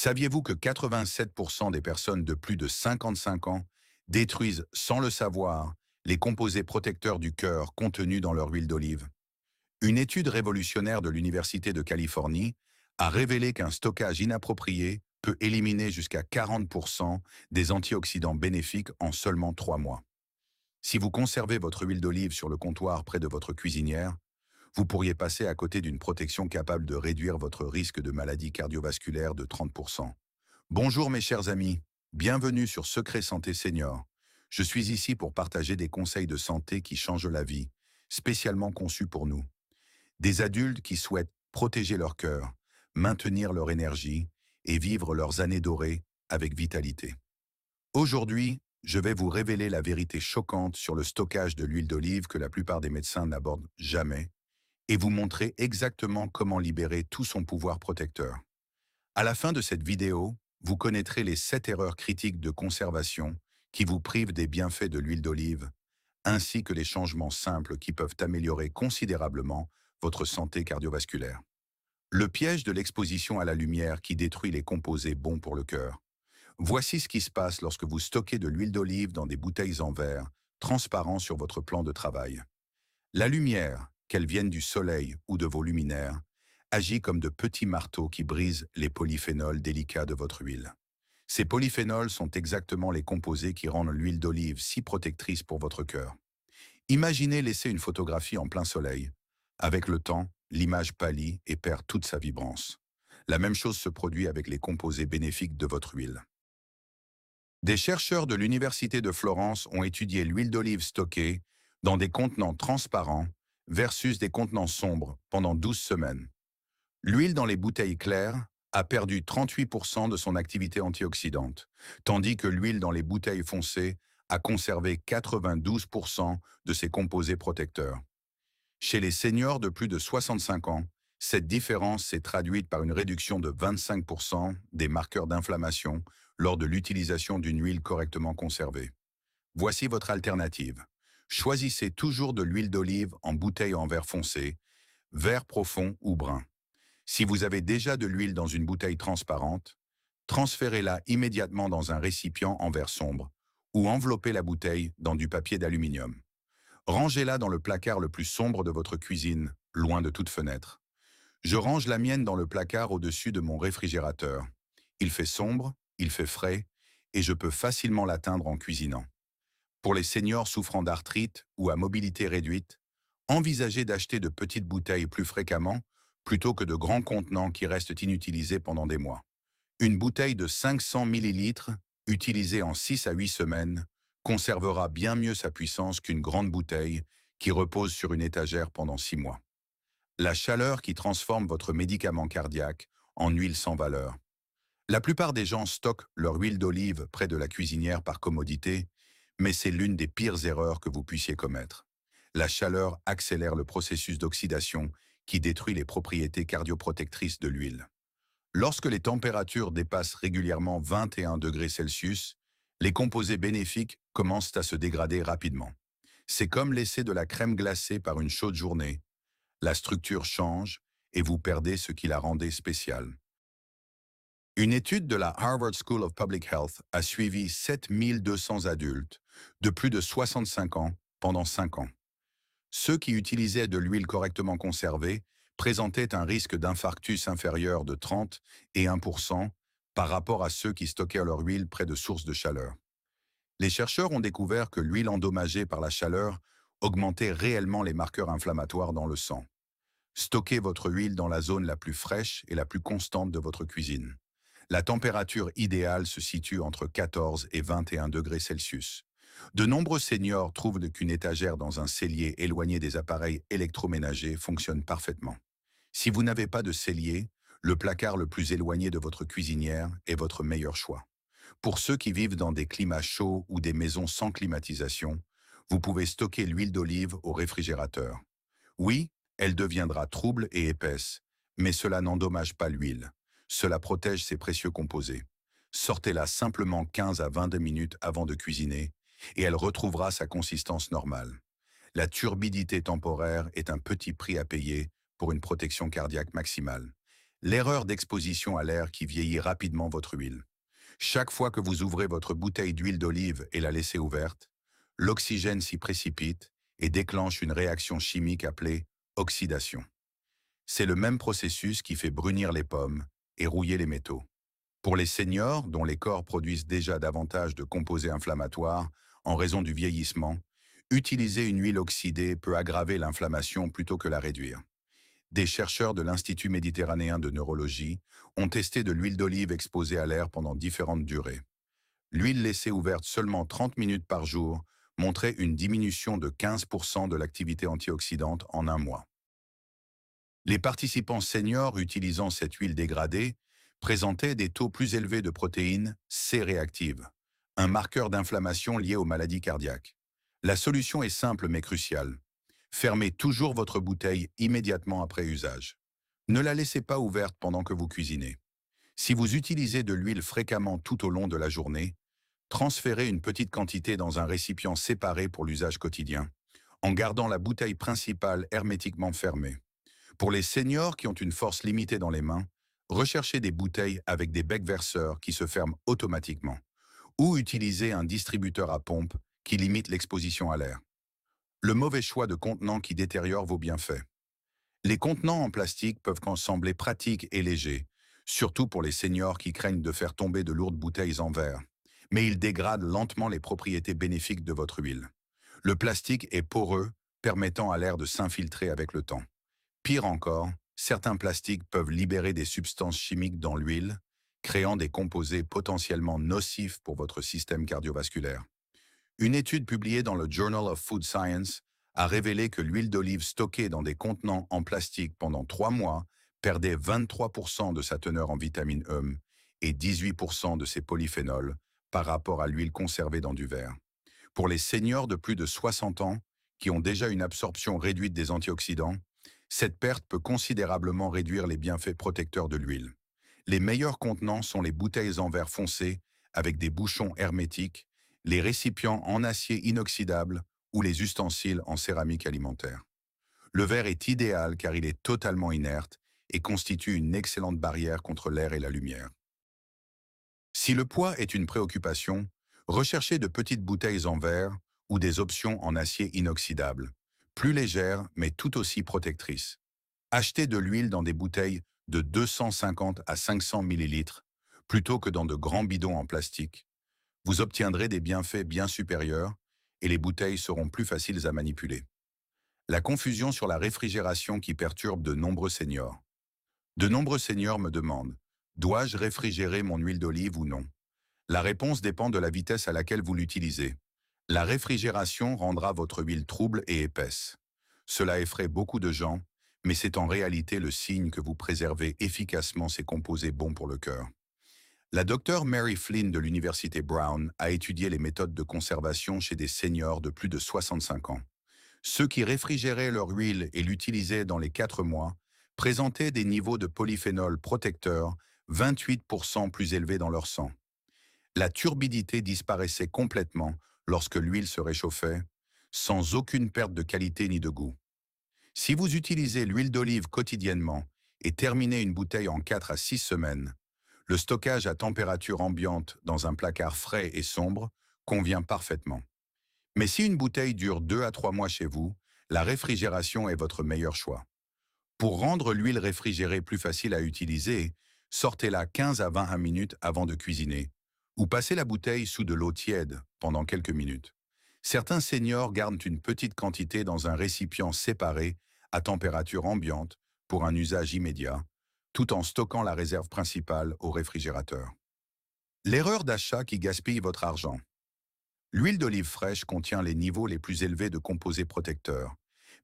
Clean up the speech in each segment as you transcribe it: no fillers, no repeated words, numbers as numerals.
Saviez-vous que 87% des personnes de plus de 55 ans détruisent sans le savoir les composés protecteurs du cœur contenus dans leur huile d'olive? Une étude révolutionnaire de l'Université de Californie a révélé qu'un stockage inapproprié peut éliminer jusqu'à 40% des antioxydants bénéfiques en seulement 3 mois. Si vous conservez votre huile d'olive sur le comptoir près de votre cuisinière, vous pourriez passer à côté d'une protection capable de réduire votre risque de maladie cardiovasculaire de 30%. Bonjour mes chers amis, bienvenue sur Secret Santé Senior. Je suis ici pour partager des conseils de santé qui changent la vie, spécialement conçus pour nous. Des adultes qui souhaitent protéger leur cœur, maintenir leur énergie et vivre leurs années dorées avec vitalité. Aujourd'hui, je vais vous révéler la vérité choquante sur le stockage de l'huile d'olive que la plupart des médecins n'abordent jamais et vous montrer exactement comment libérer tout son pouvoir protecteur. À la fin de cette vidéo, vous connaîtrez les 7 erreurs critiques de conservation qui vous privent des bienfaits de l'huile d'olive, ainsi que les changements simples qui peuvent améliorer considérablement votre santé cardiovasculaire. Le piège de l'exposition à la lumière qui détruit les composés bons pour le cœur. Voici ce qui se passe lorsque vous stockez de l'huile d'olive dans des bouteilles en verre, transparents sur votre plan de travail. La lumière, qu'elle vienne du soleil ou de vos luminaires, agit comme de petits marteaux qui brisent les polyphénols délicats de votre huile. Ces polyphénols sont exactement les composés qui rendent l'huile d'olive si protectrice pour votre cœur. Imaginez laisser une photographie en plein soleil. Avec le temps, l'image pâlit et perd toute sa vibrance. La même chose se produit avec les composés bénéfiques de votre huile. Des chercheurs de l'Université de Florence ont étudié l'huile d'olive stockée dans des contenants transparents versus des contenants sombres pendant 12 semaines. L'huile dans les bouteilles claires a perdu 38% de son activité antioxydante, tandis que l'huile dans les bouteilles foncées a conservé 92% de ses composés protecteurs. Chez les seniors de plus de 65 ans, cette différence s'est traduite par une réduction de 25% des marqueurs d'inflammation lors de l'utilisation d'une huile correctement conservée. Voici votre alternative. Choisissez toujours de l'huile d'olive en bouteille en verre foncé, vert profond ou brun. Si vous avez déjà de l'huile dans une bouteille transparente, transférez-la immédiatement dans un récipient en verre sombre ou enveloppez la bouteille dans du papier d'aluminium. Rangez-la dans le placard le plus sombre de votre cuisine, loin de toute fenêtre. Je range la mienne dans le placard au-dessus de mon réfrigérateur. Il fait sombre, il fait frais, et je peux facilement l'atteindre en cuisinant. Pour les seniors souffrant d'arthrite ou à mobilité réduite, envisagez d'acheter de petites bouteilles plus fréquemment plutôt que de grands contenants qui restent inutilisés pendant des mois. Une bouteille de 500 millilitres, utilisée en 6 à 8 semaines, conservera bien mieux sa puissance qu'une grande bouteille qui repose sur une étagère pendant 6 mois. La chaleur qui transforme votre médicament cardiaque en huile sans valeur. La plupart des gens stockent leur huile d'olive près de la cuisinière par commodité, mais c'est l'une des pires erreurs que vous puissiez commettre. La chaleur accélère le processus d'oxydation qui détruit les propriétés cardioprotectrices de l'huile. Lorsque les températures dépassent régulièrement 21 degrés Celsius, les composés bénéfiques commencent à se dégrader rapidement. C'est comme laisser de la crème glacée par une chaude journée. La structure change et vous perdez ce qui la rendait spéciale. Une étude de la Harvard School of Public Health a suivi 7200 adultes de plus de 65 ans pendant 5 ans. Ceux qui utilisaient de l'huile correctement conservée présentaient un risque d'infarctus inférieur de 30 et 1% par rapport à ceux qui stockaient leur huile près de sources de chaleur. Les chercheurs ont découvert que l'huile endommagée par la chaleur augmentait réellement les marqueurs inflammatoires dans le sang. Stockez votre huile dans la zone la plus fraîche et la plus constante de votre cuisine. La température idéale se situe entre 14 et 21 degrés Celsius. De nombreux seniors trouvent qu'une étagère dans un cellier éloigné des appareils électroménagers fonctionne parfaitement. Si vous n'avez pas de cellier, le placard le plus éloigné de votre cuisinière est votre meilleur choix. Pour ceux qui vivent dans des climats chauds ou des maisons sans climatisation, vous pouvez stocker l'huile d'olive au réfrigérateur. Oui, elle deviendra trouble et épaisse, mais cela n'endommage pas l'huile. Cela protège ses précieux composés. Sortez-la simplement 15 à 22 minutes avant de cuisiner et elle retrouvera sa consistance normale. La turbidité temporaire est un petit prix à payer pour une protection cardiaque maximale. L'erreur d'exposition à l'air qui vieillit rapidement votre huile. Chaque fois que vous ouvrez votre bouteille d'huile d'olive et la laissez ouverte, l'oxygène s'y précipite et déclenche une réaction chimique appelée oxydation. C'est le même processus qui fait brunir les pommes et rouiller les métaux. Pour les seniors, dont les corps produisent déjà davantage de composés inflammatoires en raison du vieillissement, utiliser une huile oxydée peut aggraver l'inflammation plutôt que la réduire. Des chercheurs de l'Institut méditerranéen de neurologie ont testé de l'huile d'olive exposée à l'air pendant différentes durées. L'huile laissée ouverte seulement 30 minutes par jour montrait une diminution de 15% de l'activité antioxydante en un mois. Les participants seniors utilisant cette huile dégradée présentaient des taux plus élevés de protéines C-réactives, un marqueur d'inflammation lié aux maladies cardiaques. La solution est simple mais cruciale. Fermez toujours votre bouteille immédiatement après usage. Ne la laissez pas ouverte pendant que vous cuisinez. Si vous utilisez de l'huile fréquemment tout au long de la journée, transférez une petite quantité dans un récipient séparé pour l'usage quotidien, en gardant la bouteille principale hermétiquement fermée. Pour les seniors qui ont une force limitée dans les mains, recherchez des bouteilles avec des becs verseurs qui se ferment automatiquement, ou utilisez un distributeur à pompe qui limite l'exposition à l'air. Le mauvais choix de contenants qui détériore vos bienfaits. Les contenants en plastique peuvent sembler pratiques et légers, surtout pour les seniors qui craignent de faire tomber de lourdes bouteilles en verre, mais ils dégradent lentement les propriétés bénéfiques de votre huile. Le plastique est poreux, permettant à l'air de s'infiltrer avec le temps. Pire encore, certains plastiques peuvent libérer des substances chimiques dans l'huile, créant des composés potentiellement nocifs pour votre système cardiovasculaire. Une étude publiée dans le Journal of Food Science a révélé que l'huile d'olive stockée dans des contenants en plastique pendant 3 mois perdait 23% de sa teneur en vitamine E et 18% de ses polyphénols par rapport à l'huile conservée dans du verre. Pour les seniors de plus de 60 ans, qui ont déjà une absorption réduite des antioxydants, cette perte peut considérablement réduire les bienfaits protecteurs de l'huile. Les meilleurs contenants sont les bouteilles en verre foncé avec des bouchons hermétiques, les récipients en acier inoxydable ou les ustensiles en céramique alimentaire. Le verre est idéal car il est totalement inerte et constitue une excellente barrière contre l'air et la lumière. Si le poids est une préoccupation, recherchez de petites bouteilles en verre ou des options en acier inoxydable, plus légères mais tout aussi protectrices. Achetez de l'huile dans des bouteilles de 250 à 500 ml plutôt que dans de grands bidons en plastique. Vous obtiendrez des bienfaits bien supérieurs et les bouteilles seront plus faciles à manipuler. La confusion sur la réfrigération qui perturbe de nombreux seniors. De nombreux seniors me demandent, dois-je réfrigérer mon huile d'olive ou non? La réponse dépend de la vitesse à laquelle vous l'utilisez. La réfrigération rendra votre huile trouble et épaisse. Cela effraie beaucoup de gens, mais c'est en réalité le signe que vous préservez efficacement ces composés bons pour le cœur. La docteure Mary Flynn de l'Université Brown a étudié les méthodes de conservation chez des seniors de plus de 65 ans. Ceux qui réfrigéraient leur huile et l'utilisaient dans les 4 mois présentaient des niveaux de polyphénol protecteurs 28% plus élevés dans leur sang. La turbidité disparaissait complètement lorsque l'huile se réchauffait, sans aucune perte de qualité ni de goût. Si vous utilisez l'huile d'olive quotidiennement et terminez une bouteille en 4 à 6 semaines, le stockage à température ambiante dans un placard frais et sombre convient parfaitement. Mais si une bouteille dure 2 à 3 mois chez vous, la réfrigération est votre meilleur choix. Pour rendre l'huile réfrigérée plus facile à utiliser, sortez-la 15 à 20 minutes avant de cuisiner, ou passez la bouteille sous de l'eau tiède pendant quelques minutes. Certains seniors gardent une petite quantité dans un récipient séparé à température ambiante pour un usage immédiat, tout en stockant la réserve principale au réfrigérateur. L'erreur d'achat qui gaspille votre argent. L'huile d'olive fraîche contient les niveaux les plus élevés de composés protecteurs,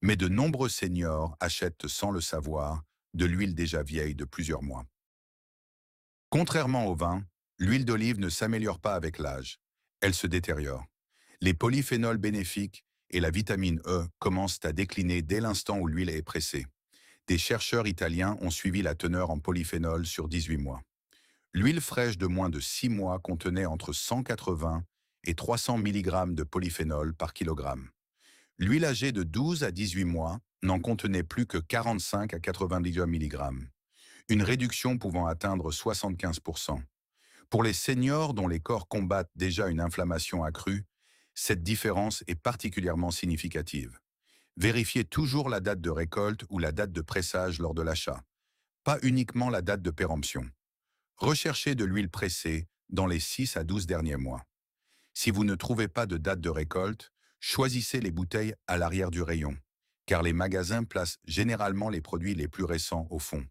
mais de nombreux seniors achètent sans le savoir de l'huile déjà vieille de plusieurs mois. Contrairement au vin, l'huile d'olive ne s'améliore pas avec l'âge, elle se détériore. Les polyphénols bénéfiques et la vitamine E commencent à décliner dès l'instant où l'huile est pressée. Des chercheurs italiens ont suivi la teneur en polyphénol sur 18 mois. L'huile fraîche de moins de 6 mois contenait entre 180 et 300 mg de polyphénol par kilogramme. L'huile âgée de 12 à 18 mois n'en contenait plus que 45 à 90 mg. une réduction pouvant atteindre 75%. Pour les seniors dont les corps combattent déjà une inflammation accrue, cette différence est particulièrement significative. Vérifiez toujours la date de récolte ou la date de pressage lors de l'achat, pas uniquement la date de péremption. Recherchez de l'huile pressée dans les 6 à 12 derniers mois. Si vous ne trouvez pas de date de récolte, choisissez les bouteilles à l'arrière du rayon, car les magasins placent généralement les produits les plus récents au fond.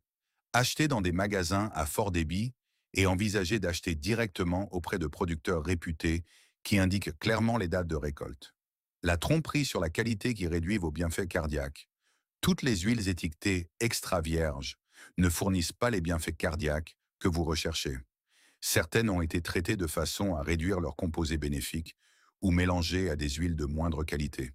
Achetez dans des magasins à fort débit et envisagez d'acheter directement auprès de producteurs réputés qui indiquent clairement les dates de récolte. La tromperie sur la qualité qui réduit vos bienfaits cardiaques. Toutes les huiles étiquetées extra vierges ne fournissent pas les bienfaits cardiaques que vous recherchez. Certaines ont été traitées de façon à réduire leurs composés bénéfiques ou mélangées à des huiles de moindre qualité.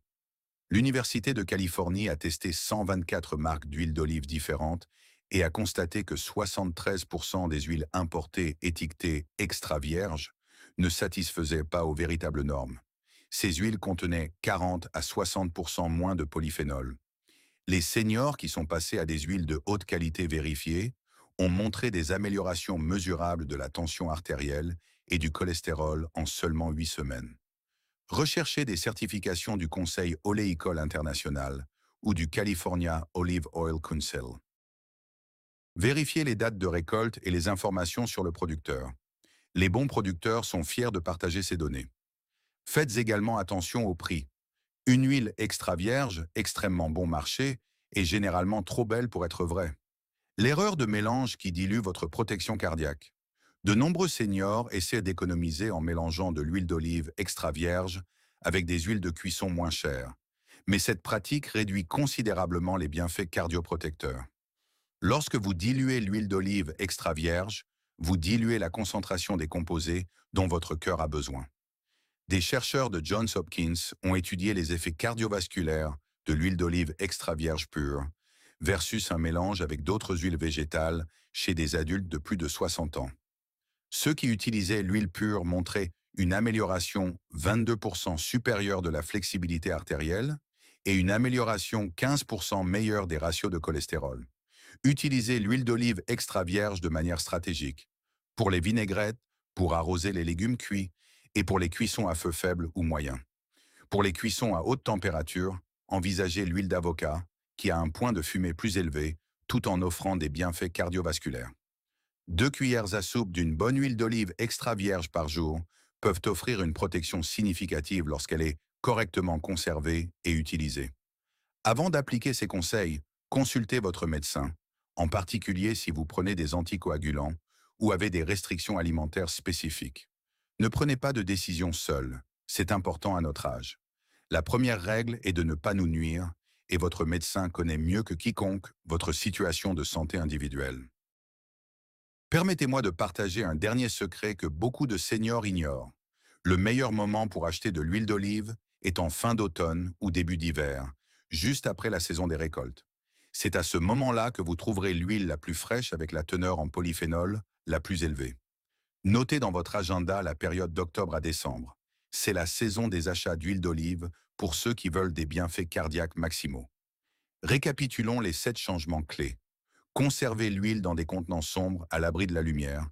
L'Université de Californie a testé 124 marques d'huile d'olive différentes et a constaté que 73% des huiles importées étiquetées extra vierges ne satisfaisaient pas aux véritables normes. Ces huiles contenaient 40 à 60% moins de polyphénol. Les seniors qui sont passés à des huiles de haute qualité vérifiées ont montré des améliorations mesurables de la tension artérielle et du cholestérol en seulement 8 semaines. Recherchez des certifications du Conseil oléicole international ou du California Olive Oil Council. Vérifiez les dates de récolte et les informations sur le producteur. Les bons producteurs sont fiers de partager ces données. Faites également attention au prix. Une huile extra vierge, extrêmement bon marché, est généralement trop belle pour être vraie. L'erreur de mélange qui dilue votre protection cardiaque. De nombreux seniors essaient d'économiser en mélangeant de l'huile d'olive extra vierge avec des huiles de cuisson moins chères. Mais cette pratique réduit considérablement les bienfaits cardioprotecteurs. Lorsque vous diluez l'huile d'olive extra vierge, vous diluez la concentration des composés dont votre cœur a besoin. Des chercheurs de Johns Hopkins ont étudié les effets cardiovasculaires de l'huile d'olive extra vierge pure versus un mélange avec d'autres huiles végétales chez des adultes de plus de 60 ans. Ceux qui utilisaient l'huile pure montraient une amélioration 22% supérieure de la flexibilité artérielle et une amélioration 15% meilleure des ratios de cholestérol. Utilisez l'huile d'olive extra vierge de manière stratégique, pour les vinaigrettes, pour arroser les légumes cuits et pour les cuissons à feu faible ou moyen. Pour les cuissons à haute température, envisagez l'huile d'avocat, qui a un point de fumée plus élevé, tout en offrant des bienfaits cardiovasculaires. 2 cuillères à soupe d'une bonne huile d'olive extra vierge par jour peuvent offrir une protection significative lorsqu'elle est correctement conservée et utilisée. Avant d'appliquer ces conseils, consultez votre médecin, en particulier si vous prenez des anticoagulants ou avez des restrictions alimentaires spécifiques. Ne prenez pas de décision seul, c'est important à notre âge. La première règle est de ne pas nous nuire, et votre médecin connaît mieux que quiconque votre situation de santé individuelle. Permettez-moi de partager un dernier secret que beaucoup de seniors ignorent. Le meilleur moment pour acheter de l'huile d'olive est en fin d'automne ou début d'hiver, juste après la saison des récoltes. C'est à ce moment-là que vous trouverez l'huile la plus fraîche avec la teneur en polyphénol la plus élevée. Notez dans votre agenda la période d'octobre à décembre. C'est la saison des achats d'huile d'olive pour ceux qui veulent des bienfaits cardiaques maximaux. Récapitulons les 7 changements clés. Conservez l'huile dans des contenants sombres à l'abri de la lumière.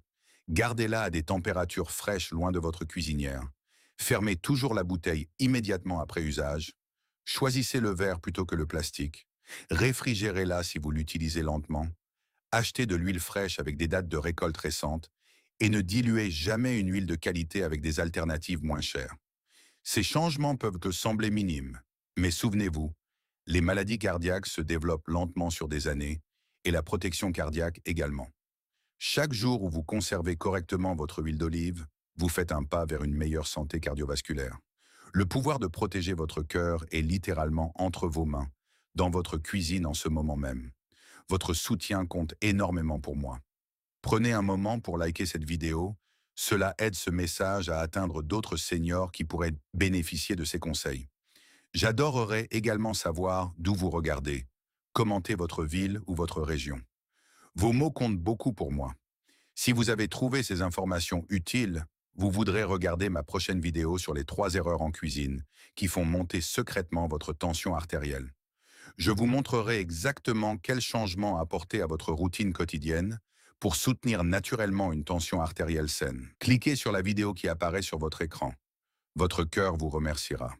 Gardez-la à des températures fraîches loin de votre cuisinière. Fermez toujours la bouteille immédiatement après usage. Choisissez le verre plutôt que le plastique. Réfrigérez-la si vous l'utilisez lentement. Achetez de l'huile fraîche avec des dates de récolte récentes et ne diluez jamais une huile de qualité avec des alternatives moins chères. Ces changements peuvent te sembler minimes, mais souvenez-vous, les maladies cardiaques se développent lentement sur des années et la protection cardiaque également. Chaque jour où vous conservez correctement votre huile d'olive, vous faites un pas vers une meilleure santé cardiovasculaire. Le pouvoir de protéger votre cœur est littéralement entre vos mains, dans votre cuisine en ce moment même. Votre soutien compte énormément pour moi. Prenez un moment pour liker cette vidéo. Cela aide ce message à atteindre d'autres seniors qui pourraient bénéficier de ces conseils. J'adorerais également savoir d'où vous regardez. Commentez votre ville ou votre région. Vos mots comptent beaucoup pour moi. Si vous avez trouvé ces informations utiles, vous voudrez regarder ma prochaine vidéo sur les 3 erreurs en cuisine qui font monter secrètement votre tension artérielle. Je vous montrerai exactement quels changements apporter à votre routine quotidienne pour soutenir naturellement une tension artérielle saine. Cliquez sur la vidéo qui apparaît sur votre écran. Votre cœur vous remerciera.